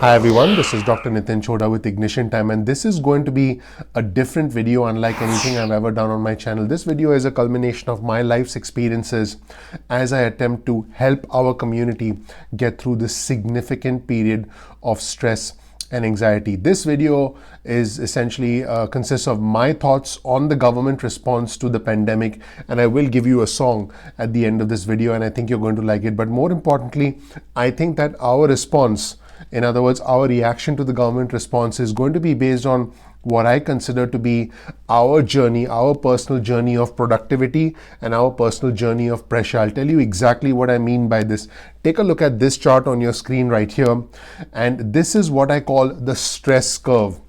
Hi everyone, this is Dr. Nitin Chhoda with Ignition Time, and this is going to be a different video unlike anything I've ever done on my channel. This video is a culmination of my life's experiences as I attempt to help our community get through this significant period of stress and anxiety. This video is essentially consists of my thoughts on the government response to the pandemic, and I will give you a song at the end of this video, and I think you're going to like it. But more importantly, I think that our response, in other words, our reaction to the government response, is going to be based on what I consider to be our journey, our personal journey of productivity and our personal journey of pressure. I'll tell you exactly what I mean by this. Take a look at this chart on your screen right here, and this is what I call the stress curve.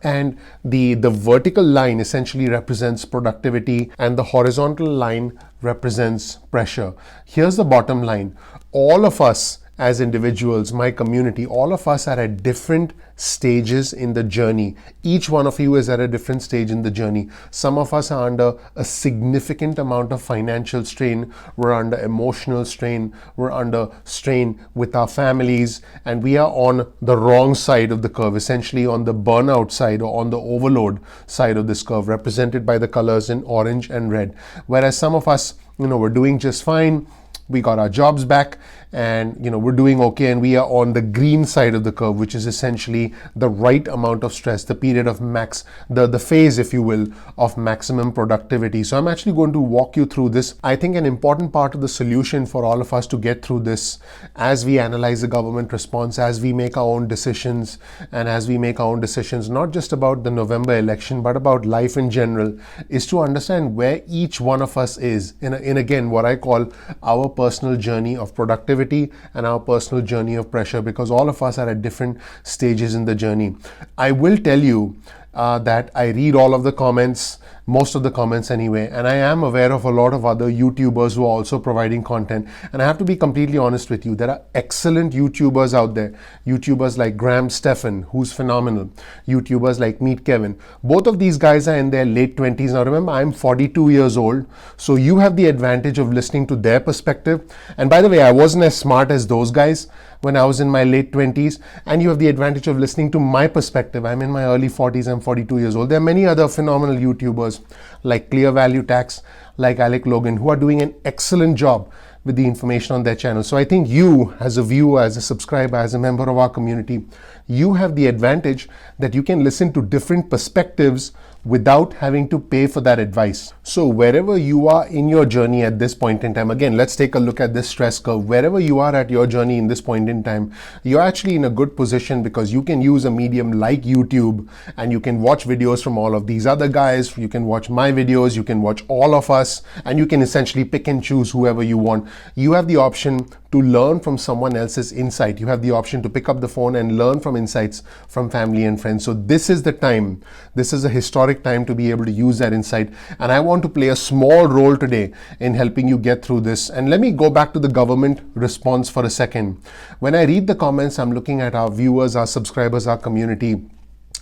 And the vertical line essentially represents productivity and the horizontal line represents pressure. Here's the bottom line. All of us as individuals, my community, all of us are at different stages in the journey. Each one of you is at a different stage in the journey. Some of us are under a significant amount of financial strain. We're under emotional strain. We're under strain with our families, and we are on the wrong side of the curve, essentially on the burnout side or on the overload side of this curve, represented by the colors in orange and red. Whereas some of us, we're doing just fine. We got our jobs back, and we're doing okay, and we are on the green side of the curve, which is essentially the right amount of stress, the period of the phase, if you will, of maximum productivity. So I'm actually going to walk you through this. I think an important part of the solution for all of us to get through this, as we analyze the government response, as we make our own decisions, and as we make our own decisions not just about the November election but about life in general, is to understand where each one of us is in again what I call our personal journey of productivity and our personal journey of pressure, because all of us are at different stages in the journey. I will tell you that I read all of the comments, most of the comments anyway, and I am aware of a lot of other YouTubers who are also providing content. And I have to be completely honest with you, there are excellent YouTubers out there. YouTubers like Graham Stephan, who's phenomenal. YouTubers like Meet Kevin. Both of these guys are in their late 20s. Now remember, I'm 42 years old, so you have the advantage of listening to their perspective. And by the way, I wasn't as smart as those guys when I was in my late 20s, and you have the advantage of listening to my perspective. I'm in my early 40s, I'm 42 years old. There are many other phenomenal YouTubers like Clear Value Tax, like Alec Logan, who are doing an excellent job with the information on their channel. So I think you, as a viewer, as a subscriber, as a member of our community, you have the advantage that you can listen to different perspectives without having to pay for that advice. So wherever you are in your journey at this point in time, again, let's take a look at this stress curve. Wherever you are at your journey in this point in time, you're actually in a good position because you can use a medium like YouTube, and you can watch videos from all of these other guys. You can watch my videos, you can watch all of us, and you can essentially pick and choose whoever you want. You have the option to learn from someone else's insight. You have the option to pick up the phone and learn from insights from family and friends. So this is the time. This is a historic time to be able to use that insight. And I want to play a small role today in helping you get through this. And let me go back to the government response for a second. When I read the comments, I'm looking at our viewers, our subscribers, our community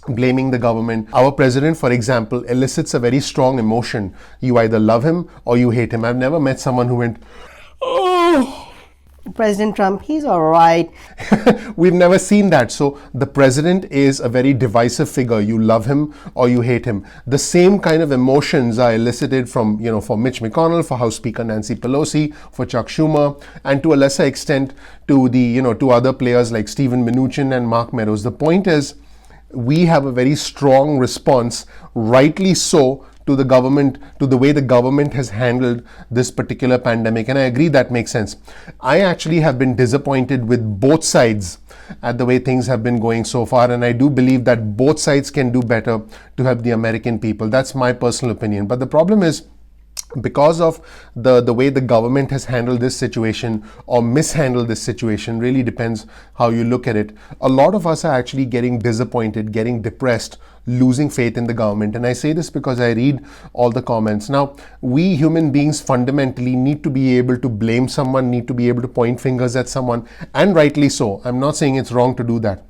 blaming the government. Our president, for example, elicits a very strong emotion. You either love him or you hate him. I've never met someone who went, "Oh, President Trump, he's all right." We've never seen that. So the president is a very divisive figure. You love him or you hate him. The same kind of emotions are elicited from, for Mitch McConnell, for House Speaker Nancy Pelosi, for Chuck Schumer, and to a lesser extent to to other players like Stephen Mnuchin and Mark Meadows. The point is, we have a very strong response, rightly so, to the government, to the way the government has handled this particular pandemic. And I agree that makes sense. I actually have been disappointed with both sides at the way things have been going so far. And I do believe that both sides can do better to help the American people. That's my personal opinion. But the problem is, because of the way the government has handled this situation or mishandled this situation, really depends how you look at it. A lot of us are actually getting disappointed, getting depressed, losing faith in the government. And I say this because I read all the comments. Now, we human beings fundamentally need to be able to blame someone, need to be able to point fingers at someone, and rightly so. I'm not saying it's wrong to do that.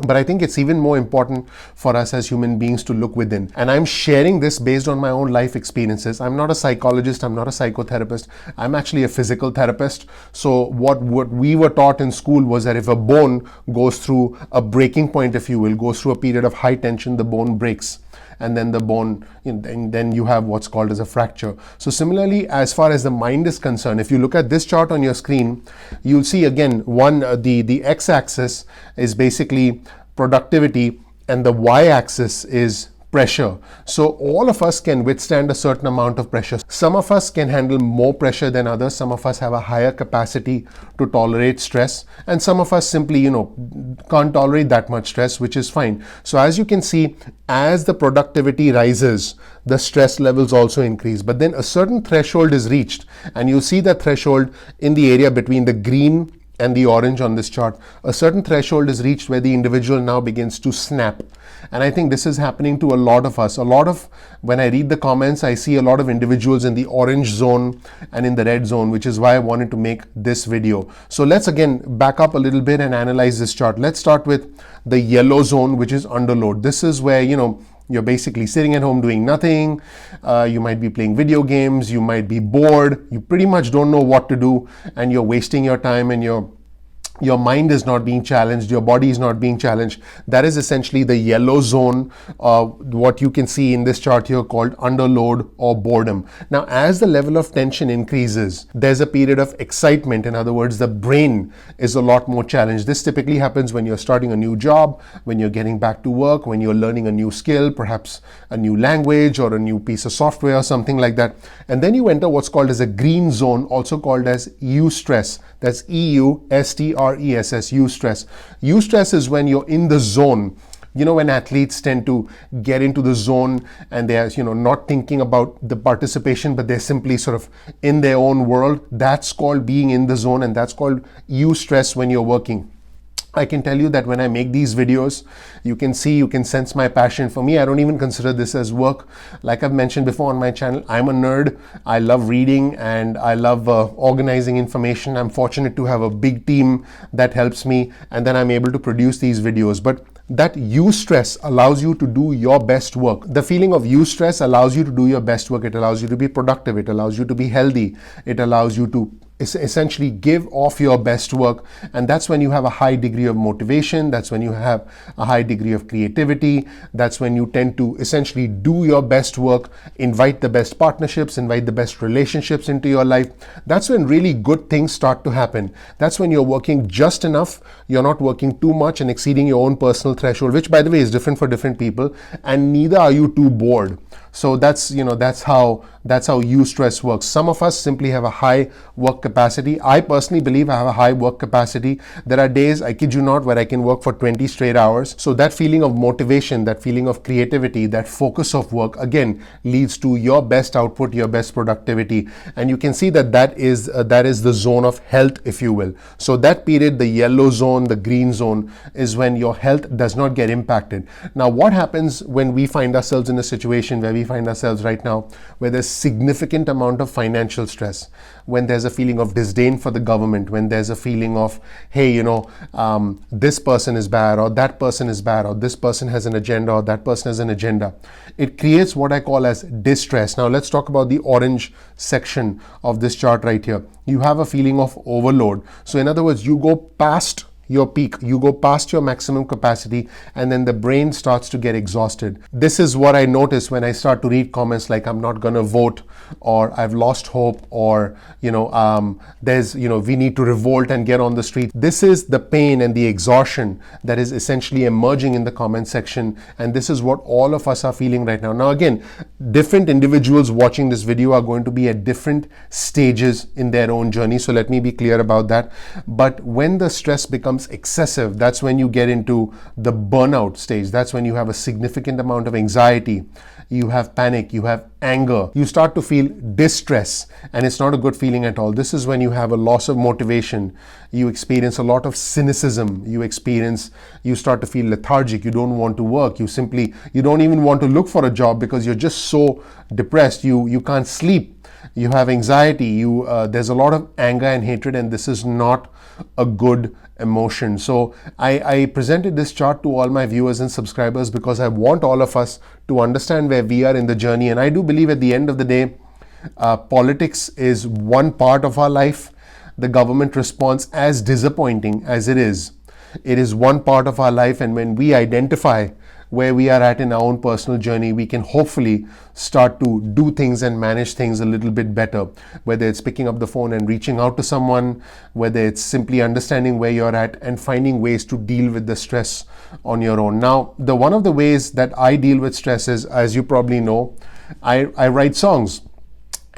But I think it's even more important for us as human beings to look within. And I'm sharing this based on my own life experiences. I'm not a psychologist, I'm not a psychotherapist. I'm actually a physical therapist. So what we were taught in school was that if a bone goes through a breaking point, if you will, goes through a period of high tension, the bone breaks. And then the bone, then you have what's called as a fracture. So similarly, as far as the mind is concerned, if you look at this chart on your screen, you'll see again, the x-axis is basically productivity and the y-axis is pressure. So all of us can withstand a certain amount of pressure. Some of us can handle more pressure than others. Some of us have a higher capacity to tolerate stress, and some of us simply, can't tolerate that much stress, which is fine. So as you can see, as the productivity rises, the stress levels also increase. But then a certain threshold is reached, and you see that threshold in the area between the green and the orange on this chart. A certain threshold is reached where the individual now begins to snap. And I think this is happening to a lot of us. When I read the comments, I see a lot of individuals in the orange zone and in the red zone, which is why I wanted to make this video. So let's again back up a little bit and analyze this chart. Let's start with the yellow zone, which is underload. This is where, you're basically sitting at home doing nothing. You might be playing video games. You might be bored. You pretty much don't know what to do, and you're wasting your time, and your mind is not being challenged, your body is not being challenged. That is essentially the yellow zone, what you can see in this chart here called underload or boredom. Now, as the level of tension increases, there's a period of excitement. In other words, the brain is a lot more challenged. This typically happens when you're starting a new job, when you're getting back to work, when you're learning a new skill, perhaps a new language or a new piece of software or something like that. And then you enter what's called as a green zone, also called as eustress. That's EUSTRESS, eustress. Eustress is when you're in the zone. When athletes tend to get into the zone and they're, not thinking about the participation, but they're simply sort of in their own world. That's called being in the zone, and that's called eustress when you're working. I can tell you that when I make these videos, you can sense my passion. For me, I don't even consider this as work. Like I've mentioned before on my channel, I'm a nerd. I love reading and I love organizing information. I'm fortunate to have a big team that helps me, and then I'm able to produce these videos. But that eustress allows you to do your best work. The feeling of eustress allows you to do your best work. It allows you to be productive. It allows you to be healthy. It allows you to essentially give off your best work, and that's when you have a high degree of motivation. That's when you have a high degree of creativity. That's when you tend to essentially do your best work, invite the best partnerships, invite the best relationships into your life. That's when really good things start to happen. That's when you're working just enough, you're not working too much and exceeding your own personal threshold, which by the way is different for different people, and neither are you too bored. So that's how eustress works. Some of us simply have a high work capacity. I personally believe I have a high work capacity. There are days, I kid you not, where I can work for 20 straight hours. So that feeling of motivation, that feeling of creativity, that focus of work, again, leads to your best output, your best productivity. And you can see that is the zone of health, if you will. So that period, the yellow zone, the green zone, is when your health does not get impacted. Now, what happens when we find ourselves in a situation where we find ourselves right now, where there's significant amount of financial stress, when there's a feeling of disdain for the government, when there's a feeling of, hey, this person is bad, or that person is bad, or this person has an agenda, or that person has an agenda. It creates what I call as distress. Now let's talk about the orange section of this chart right here. You have a feeling of overload. So in other words, you go past your peak, you go past your maximum capacity, and then the brain starts to get exhausted. This is what I notice when I start to read comments like, I'm not gonna vote, or I've lost hope, or we need to revolt and get on the street. This is the pain and the exhaustion that is essentially emerging in the comment section, and this is what all of us are feeling right now. Now again, different individuals watching this video are going to be at different stages in their own journey, so let me be clear about that. But when the stress becomes excessive, that's when you get into the burnout stage. That's when you have a significant amount of anxiety, you have panic, you have anger, you start to feel distress, and it's not a good feeling at all. This is when you have a loss of motivation, you experience a lot of cynicism, you start to feel lethargic, you don't want to work, you don't even want to look for a job because you're just so depressed, you can't sleep, you have anxiety, there's a lot of anger and hatred, and this is not a good emotion. So I presented this chart to all my viewers and subscribers because I want all of us to understand where we are in the journey. And I do believe at the end of the day, politics is one part of our life. The government response, as disappointing as it is one part of our life. And when we identify where we are at in our own personal journey, we can hopefully start to do things and manage things a little bit better. Whether it's picking up the phone and reaching out to someone, whether it's simply understanding where you're at and finding ways to deal with the stress on your own. Now, one of the ways that I deal with stress is, as you probably know, I write songs.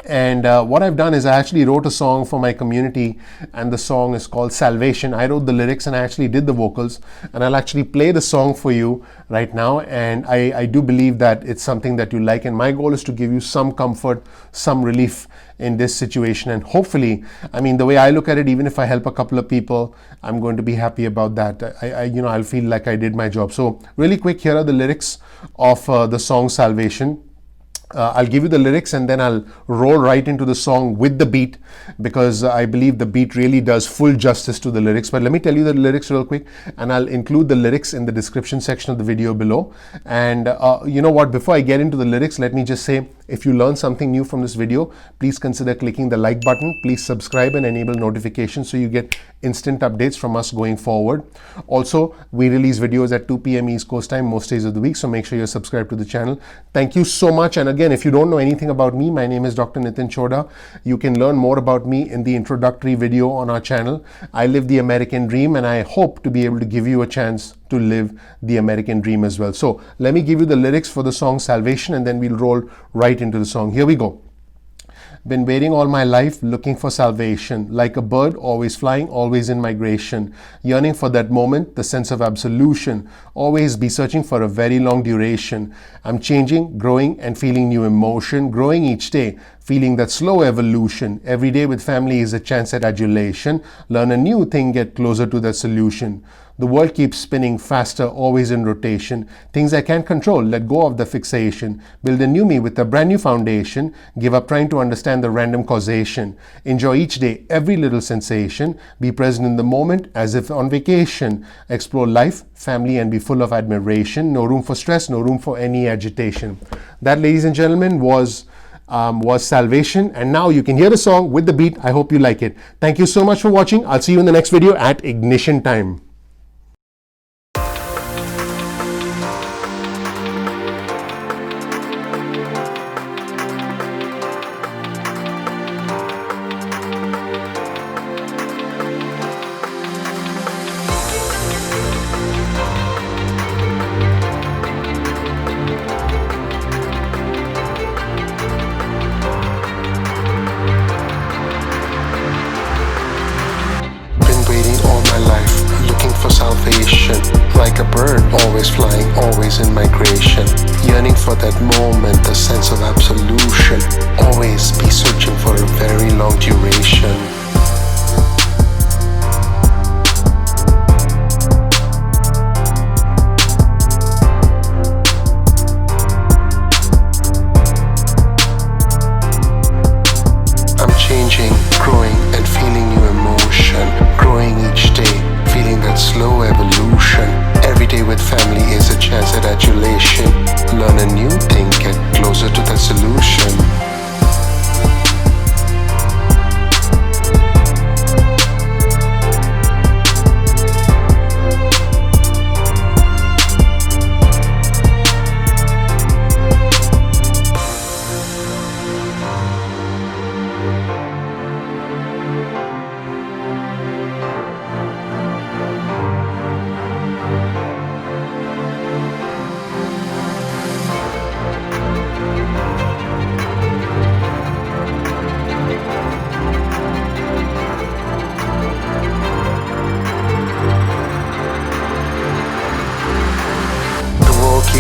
And what I've done is I actually wrote a song for my community, and the song is called Salvation. I wrote the lyrics and I actually did the vocals, and I'll actually play the song for you right now. And I do believe that it's something that you like, and my goal is to give you some comfort, some relief in this situation. And hopefully, I mean, the way I look at it, even if I help a couple of people, I'm going to be happy about that. I'll feel like I did my job. So really quick, here are the lyrics of the song Salvation. I'll give you the lyrics and then I'll roll right into the song with the beat, because I believe the beat really does full justice to the lyrics. But let me tell you the lyrics real quick, and I'll include the lyrics in the description section of the video below. And you know what, before I get into the lyrics, let me just say, if you learned something new from this video, please consider clicking the like button. Please subscribe and enable notifications so you get instant updates from us going forward. Also, we release videos at 2 p.m. East Coast time most days of the week, so make sure you're subscribed to the channel. Thank you so much. And again, if you don't know anything about me, my name is Dr. Nitin Chhoda. You can learn more about me in the introductory video on our channel. I live the American dream, and I hope to be able to give you a chance to live the American dream as well. So let me give you the lyrics for the song Salvation, and then we'll roll right into the song. Here we go. Been waiting all my life, looking for salvation. Like a bird, always flying, always in migration. Yearning for that moment, the sense of absolution. Always be searching for a very long duration. I'm changing, growing, and feeling new emotion. Growing each day, feeling that slow evolution. Every day with family is a chance at adulation. Learn a new thing, get closer to that solution. The world keeps spinning faster, always in rotation. Things I can't control, let go of the fixation. Build a new me with a brand new foundation. Give up trying to understand the random causation. Enjoy each day, every little sensation. Be present in the moment as if on vacation. Explore life, family, and be full of admiration. No room for stress, no room for any agitation. That, ladies and gentlemen, was Salvation. And now you can hear the song with the beat. I hope you like it. Thank you so much for watching. I'll see you in the next video at ignition time. Salvation, like a bird, always flying, always in migration. Yearning for that moment, the sense of absolution. Always be searching for a very long duration. I'm changing, growing, and feeling new emotion. Growing each day, feeling that slow evolution. Every day with family is a chance at adulation. Learn a new thing, get closer to that solution.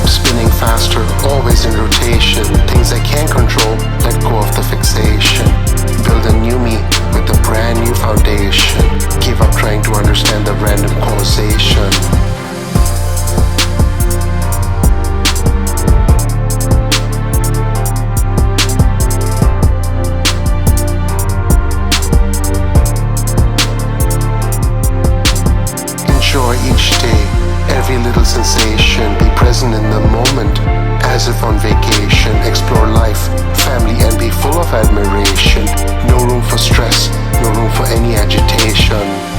Spinning faster, always in rotation. Things I can't control, let go of the fixation. Build a new me with a brand new foundation. Give up trying to understand the random causation. sensation, be present in the moment, as if on vacation. Explore life, family, and be full of admiration. No room for stress, no room for any agitation.